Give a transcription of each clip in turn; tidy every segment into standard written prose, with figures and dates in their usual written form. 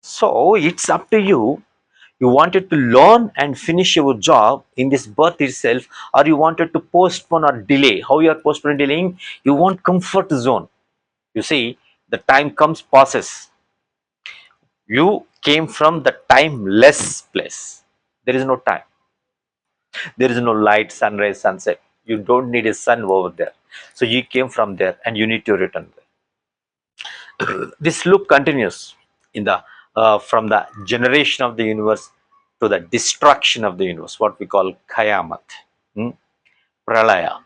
So it's up to you. You wanted to learn and finish your job in this birth itself, or you wanted to postpone or delay. How you are postponing, delaying? You want comfort zone. You see, the time comes, passes. You came from the timeless place. There is no time. There is no light, sunrise, sunset. You don't need a sun over there. So you came from there and you need to return there. This loop continues in the from the generation of the universe to the destruction of the universe, what we call Kayamat, hmm? Pralaya.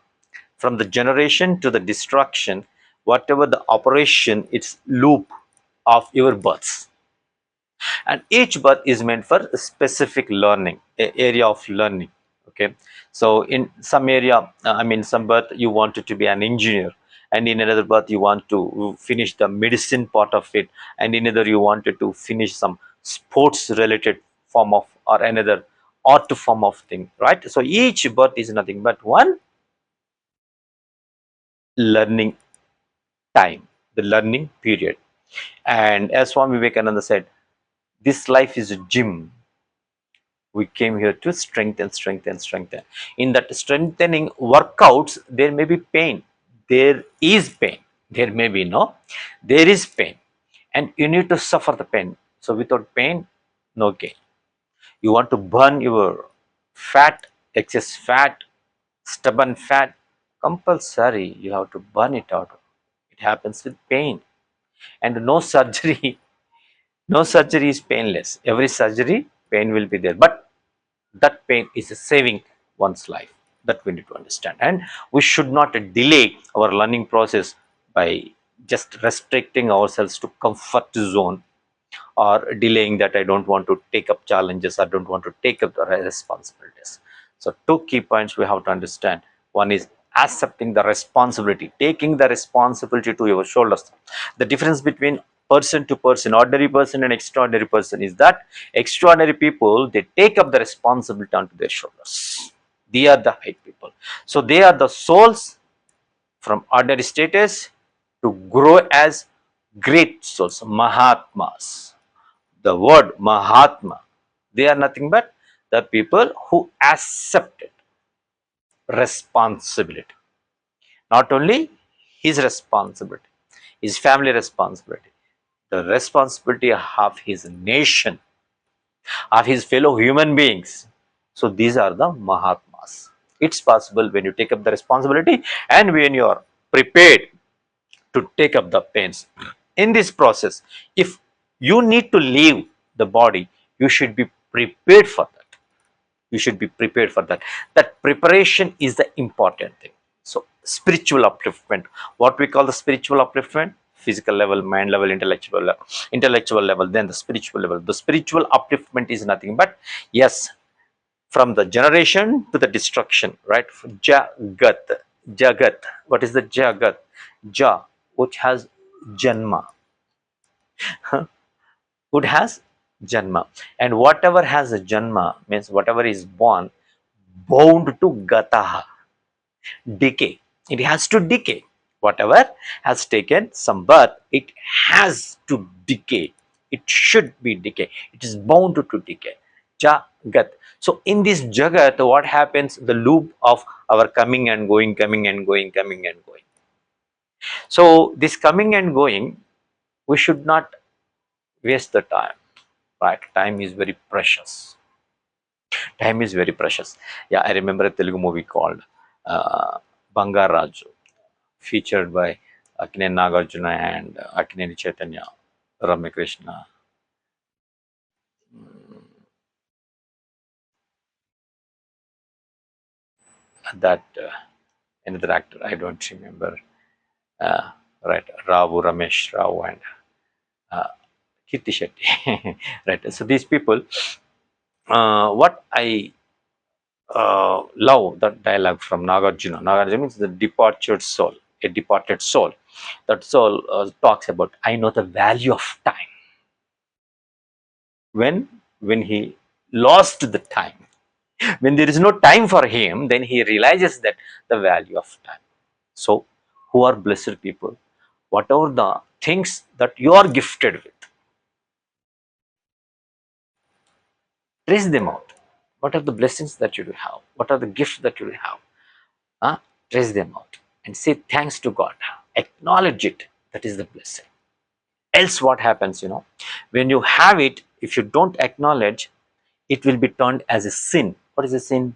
From the generation to the destruction, whatever the operation, it's loop of your births. And each birth is meant for a specific learning, area of learning. Okay, so in some area, some birth you wanted to be an engineer, and in another birth you want to finish the medicine part of it, and in another you wanted to finish some sports related form of, or another art form of thing, right? So each birth is nothing but one learning time, the learning period. And as Swami Vivekananda said, this life is a gym. We came here to strengthen, strengthen, strengthen. In that strengthening workouts, there may be pain. There is pain. There may be no, there is pain, and you need to suffer the pain. So without pain, no gain. You want to burn your fat, excess fat, stubborn fat, compulsory you have to burn it out. It happens with pain. And no surgery, no surgery is painless. Every surgery, pain will be there, but that pain is saving one's life. That we need to understand, and we should not delay our learning process by just restricting ourselves to comfort zone, or delaying that I don't want to take up challenges, I don't want to take up the responsibilities. So two key points we have to understand. One is accepting the responsibility, taking the responsibility to your shoulders. The difference between person to person, ordinary person and extraordinary person, is that extraordinary people, they take up the responsibility onto their shoulders. They are the high people. So they are the souls from ordinary status to grow as great souls, Mahatmas. The word Mahatma, they are nothing but the people who accepted responsibility. Not only his responsibility, his family responsibility, the responsibility of his nation, of his fellow human beings. So these are the Mahatmas. It's possible when you take up the responsibility and when you are prepared to take up the pains. In this process, if you need to leave the body, you should be prepared for that. You should be prepared for that. That preparation is the important thing. So spiritual upliftment, what we call the spiritual upliftment: physical level, mind level, intellectual level, then the spiritual level. The spiritual upliftment is nothing but, yes, from the generation to the destruction, right? Jagat, Jagat. What is the Jagat? Ja, which has Janma, which has Janma, and whatever has a Janma means whatever is born, bound to Gataha, decay. It has to decay. Whatever has taken some birth, it has to decay. It should be decay. It is bound to decay. Jagat. So in this Jagat, what happens? The loop of our coming and going, coming and going, coming and going. So this coming and going, we should not waste the time. Right? Time is very precious. Time is very precious. Yeah, I remember a Telugu movie called Bangaraju, featured by Akine Nagarjuna and Akine Chaitanya, Ramakrishna. That another actor, I don't remember. Uh, right, Ravu, Ramesh Rao, and uh, Kirti Shetty. Right. So these people, what I love that dialogue from Nagarjuna. Nagarjuna means the departed soul, a departed soul. That soul talks about, I know the value of time. When he lost the time, when there is no time for him, then he realizes that the value of time. So, who are blessed people? Whatever the things that you are gifted with, Trace them out. What are the blessings that you do have? What are the gifts that you do have? Huh? Trace them out and say thanks to God. Acknowledge it. That is the blessing. Else, what happens? When you have it, if you don't acknowledge, it will be turned as a sin. What is a sin?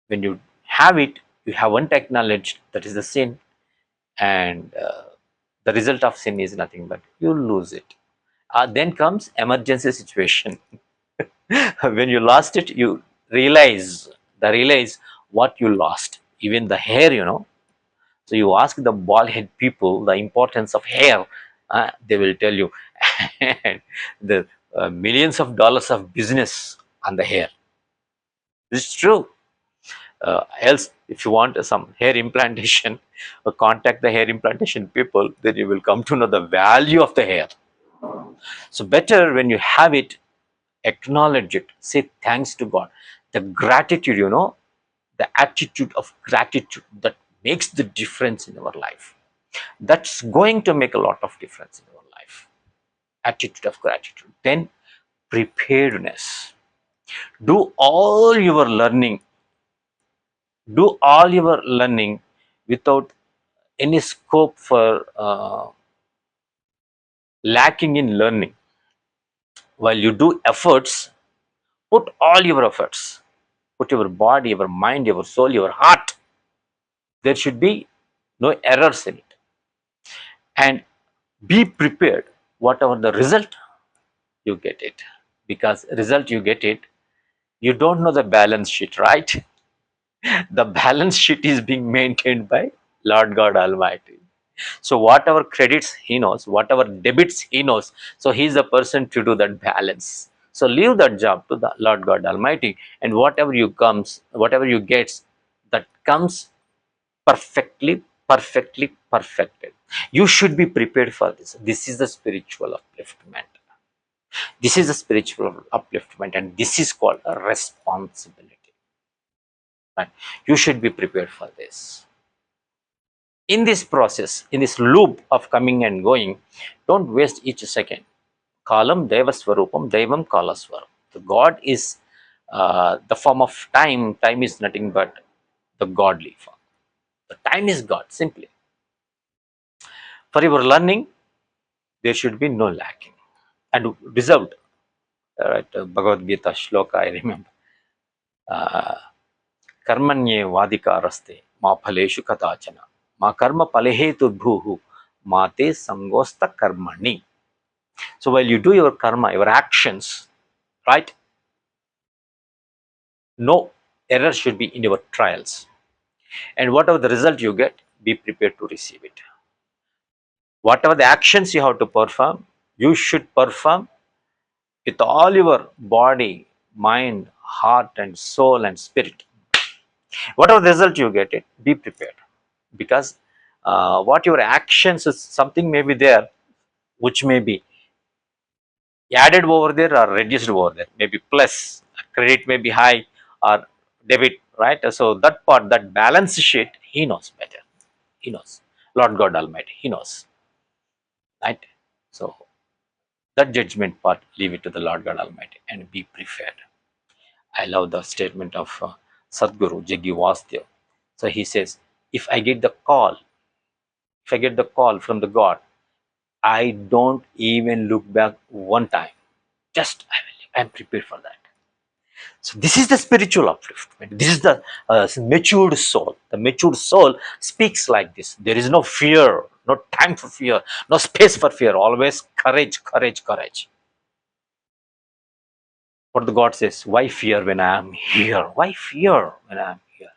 When you have it, you haven't acknowledged, that is the sin. And the result of sin is nothing but you lose it. Then comes emergency situation. When you lost it, you realize what you lost, even the hair. So you ask the bald head people the importance of hair, they will tell you the millions of dollars of business on the hair. This is true. Else, if you want some hair implantation, contact the hair implantation people, then you will come to know the value of the hair. So better when you have it, acknowledge it, say thanks to God. The gratitude, the attitude of gratitude, that makes the difference in our life. That's going to make a lot of difference in our life. Attitude of gratitude. Then preparedness. Do all your learning, do all your learning without any scope for lacking in learning. While you do efforts, put all your efforts, put your body, your mind, your soul, your heart. There should be no errors in it. And be prepared. Whatever the result, you get it. Because result you get it, you don't know the balance sheet, right? The balance sheet is being maintained by Lord God Almighty. So whatever credits he knows, whatever debits he knows, so he's the person to do that balance. So leave that job to the Lord God Almighty, and whatever you gets, that comes perfectly perfected. You should be prepared for this. This is the spiritual upliftment. This is the spiritual upliftment, and this is called a responsibility. Right? You should be prepared for this. In this process, in this loop of coming and going, don't waste each second. Kalam Deva Swarupam Devam Kalaswaram. The God is the form of time. Time is nothing but the godly form. The time is God, simply. For your learning, there should be no lacking. And reserved, right? Bhagavad Gita shloka, I remember. Karmanye vadika raste ma phaleshu katachana ma karma palehetu bhuhu mate sangosta karmani. So while you do your karma, your actions, right? No error should be in your trials. And whatever the result you get, be prepared to receive it. Whatever the actions you have to perform, you should perform with all your body, mind, heart, and soul and spirit. Whatever the result you get, it be prepared, because what your actions is, something may be there which may be added over there or reduced over there, maybe plus, credit may be high or debit, right? So that part, that balance sheet, he knows better. He knows. Lord God Almighty, he knows, right? So that judgment part, leave it to the Lord God Almighty and be prepared. I love the statement of Sadguru Jaggi Vasdev. So he says, if I get the call from the God, I don't even look back one time. Just I'm prepared for that. So this is the spiritual upliftment. This is the matured soul. The matured soul speaks like this. There is no fear, no time for fear, no space for fear. Always courage, courage, courage. What the God says, why fear when I am here? Why fear when I am here?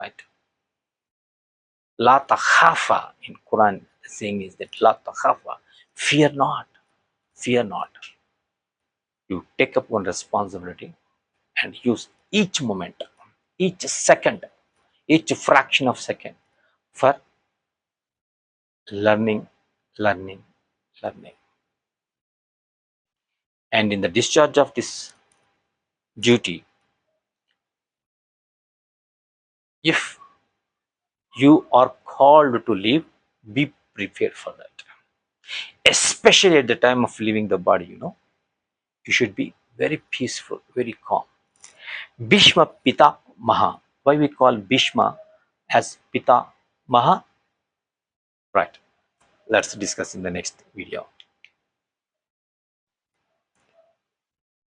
Right? La takhafa in Quran, the saying is that la takhafa, fear not, fear not. You take up one responsibility and use each moment, each second, each fraction of second for learning, learning, learning. And in the discharge of this duty, if you are called to leave, be prepared for that. Especially at the time of leaving the body, You should be very peaceful, very calm. Bhishma Pita Maha. Why we call Bhishma as Pita Maha? Right. Let's discuss in the next video.